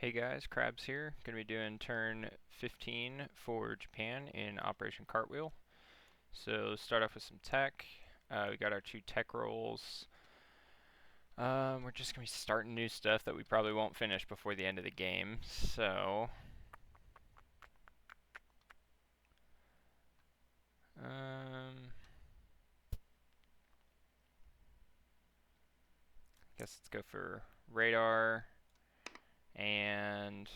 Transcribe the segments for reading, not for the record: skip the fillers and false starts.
Hey guys, Krabs here. Going to be doing turn 15 for Japan in Operation Cartwheel. So start off with some tech. We got our two tech rolls. We're just going to be starting new stuff that we probably won't finish before the end of the game. So, guess let's go for radar and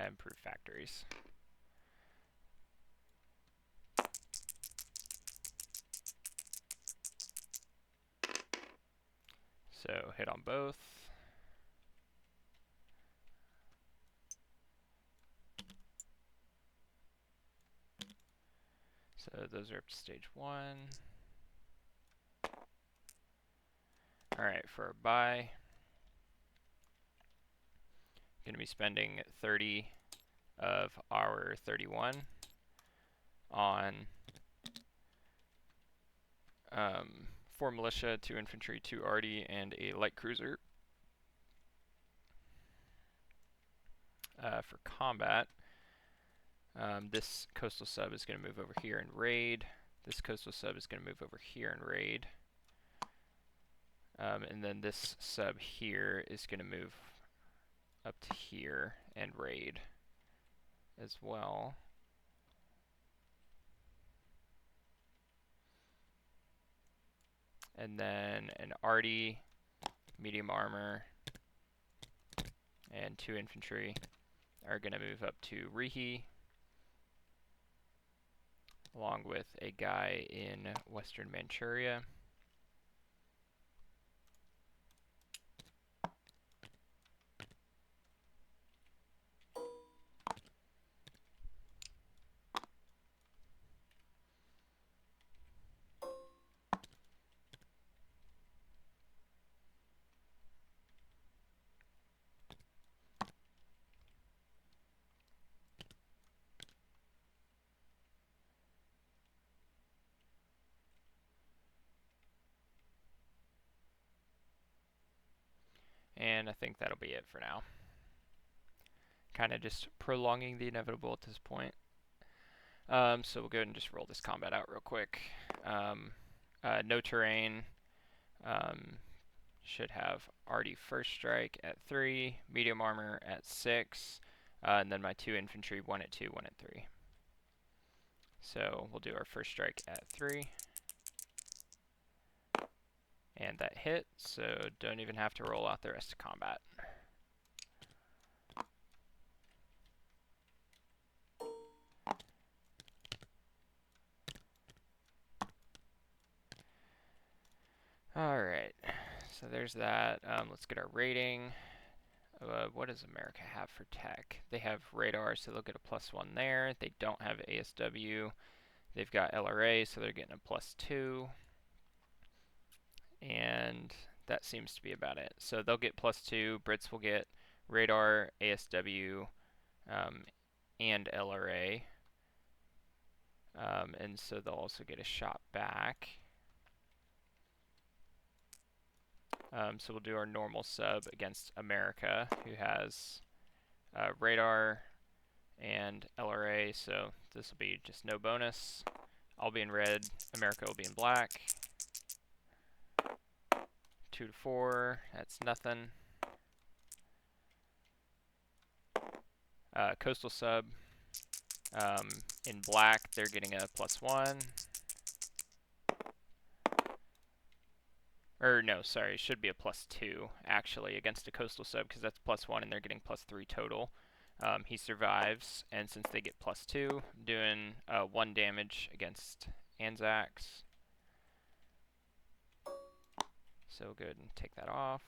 improve factories. So hit on both. So those are up to stage 1. Alright, for our buy, going to be spending 30 of our 31 on 4 militia, 2 infantry, 2 arty, and a light cruiser. For combat, this coastal sub is going to move over here and raid. This coastal sub is going to move over here and raid. And then this sub here is going to move up to here and raid as well. And then an arty, medium armor, and 2 infantry are going to move up to Rihi, along with a guy in Western Manchuria. And I think that'll be it for now. Kind of just prolonging the inevitable at this point. So we'll go ahead and just roll this combat out real quick. No terrain. Should have arty first strike at 3, medium armor at 6, and then my 2 infantry, 1 at 2, 1 at 3. So we'll do our first strike at 3. And that hit, so don't even have to roll out the rest of combat. Alright, so there's that. Let's get our rating. What does America have for tech? They have radar, so they'll get a +1 there. They don't have ASW. They've got LRA, so they're getting a +2. And that seems to be about it. So they'll get +2. Brits will get radar, ASW, and LRA. And so they'll also get a shot back. So we'll do our normal sub against America, who has radar and LRA, so this will be just no bonus. I'll be in red, America will be in black. 2 to 4, that's nothing. Coastal sub, in black, they're getting a +1. Or no, sorry, it should be a +2 actually against a coastal sub because that's +1 and they're getting +3 total. He survives, and since they get +2, I'm doing 1 damage against Anzacs. So we'll go ahead and take that off.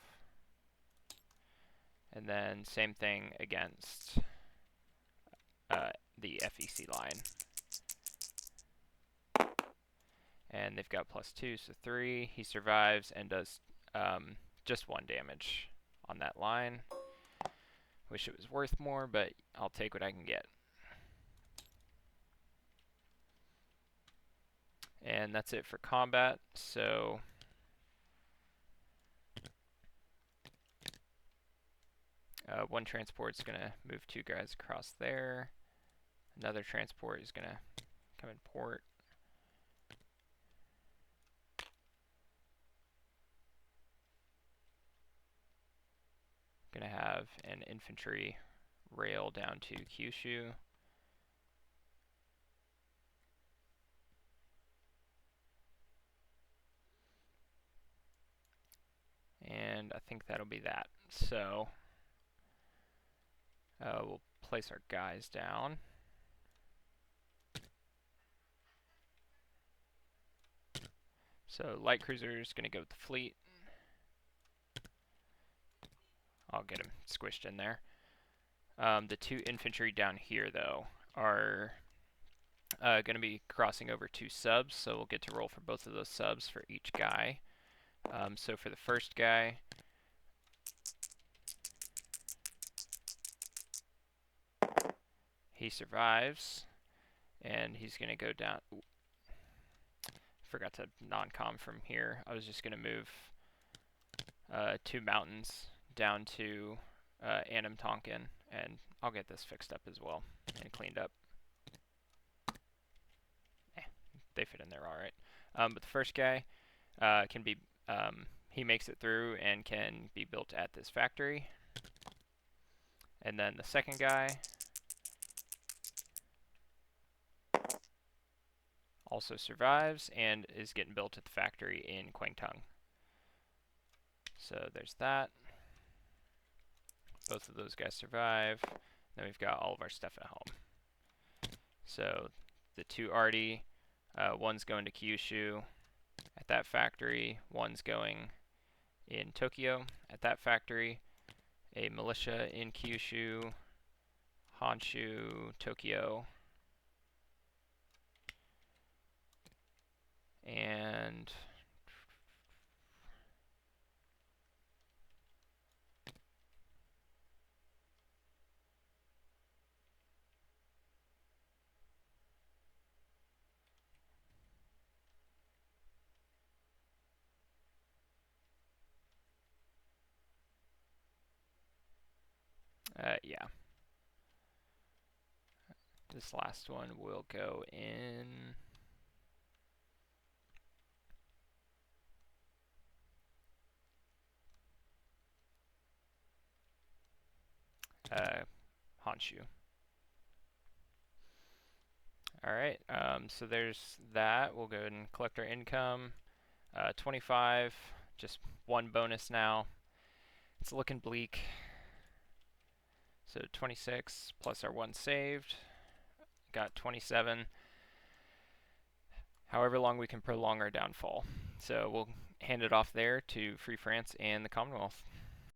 And then same thing against the FEC line. And they've got +2, so 3. He survives and does just 1 damage on that line, Wish it was worth more, but I'll take what I can get. And that's it for combat. So one transport is going to move 2 guys across there. Another transport is going to come in port. Going to have an infantry rail down to Kyushu. And I think that'll be that. So we'll place our guys down. So light cruiser is going to go with the fleet. I'll get him squished in there. The 2 infantry down here, though, are going to be crossing over 2 subs, so we'll get to roll for both of those subs for each guy. So for the first guy, he survives, and he's going to go down. Ooh, forgot to non-com from here. I was just going to move 2 mountains down to Annam Tonkin, and I'll get this fixed up as well and cleaned up. They fit in there all right. But the first guy can be, he makes it through and can be built at this factory. And then the second guy also survives and is getting built at the factory in Kwangtung. So there's that. Both of those guys survive. Then we've got all of our stuff at home. So the 2 arty, one's going to Kyushu at that factory, one's going in Tokyo at that factory, a militia in Kyushu, Honshu, Tokyo, and yeah. This last one will go in Honshu. Alright, so there's that. We'll go ahead and collect our income. 25, just 1 bonus now. It's looking bleak. So 26 plus our 1 saved. Got 27. However long we can prolong our downfall. So we'll hand it off there to Free France and the Commonwealth.